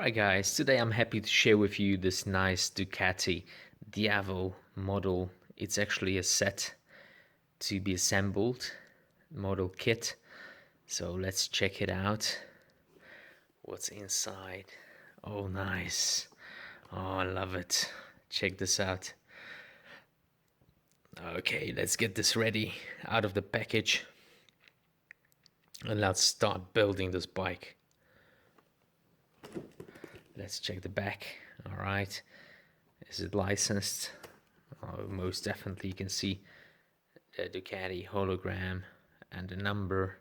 Alright guys, today I'm happy to share with you this nice Ducati Diavel model. It's actually a set to be assembled model kit. So let's check it out. What's inside? Oh nice. Oh, I love it. Check this out. Okay, let's get this ready out of the package. And let's start building this bike. Let's check the back. All right, is it licensed? Oh, most definitely. You can see the Ducati hologram and the number.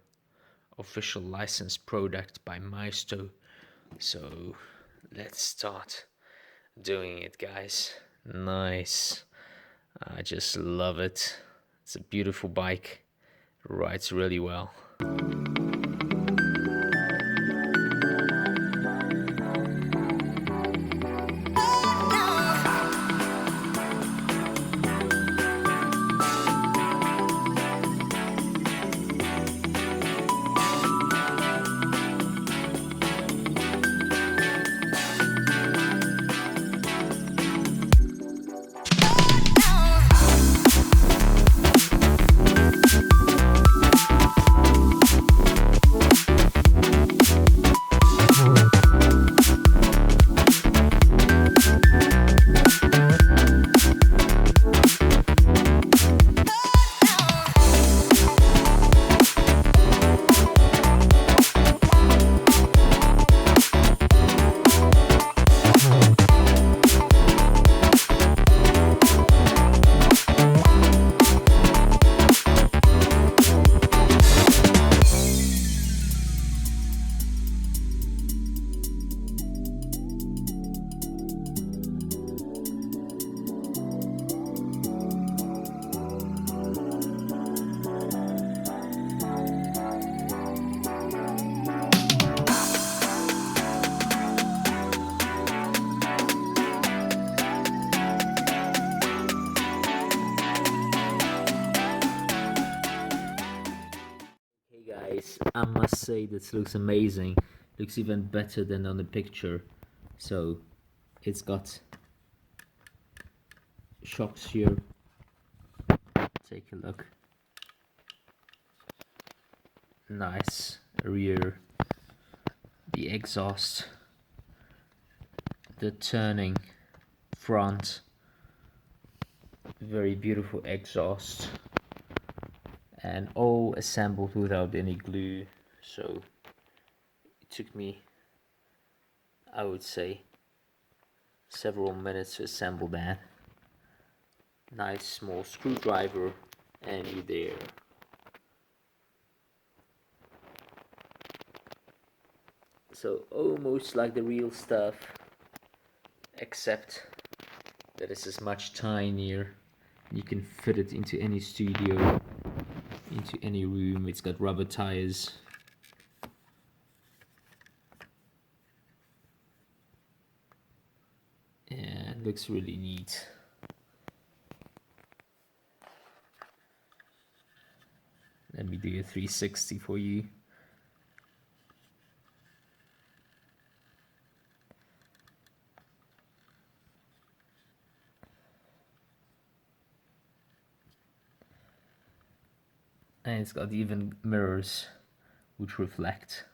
Official licensed product by Maisto. So let's start doing it, guys. Nice. I just love it. It's a beautiful bike. Rides really well. Guys, I must say this looks amazing. Looks even better than on the picture. So it's got shocks here. Take a look. Nice rear, the exhaust, the turning front, very beautiful exhaust, and all assembled without any glue. So it took me, I would say, several minutes to assemble that. Nice small screwdriver, and you're there. So almost like the real stuff, except that this is much tinier. You can fit it into any studio, into any room. It's got rubber tires. Yeah, it looks really neat. Let me do a 360 for you. And it's got even mirrors which reflect.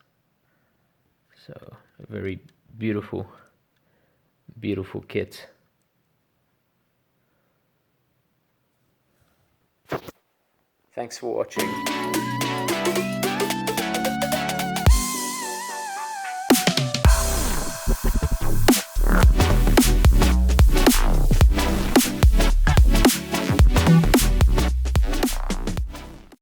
So a very beautiful kit. Thanks for watching.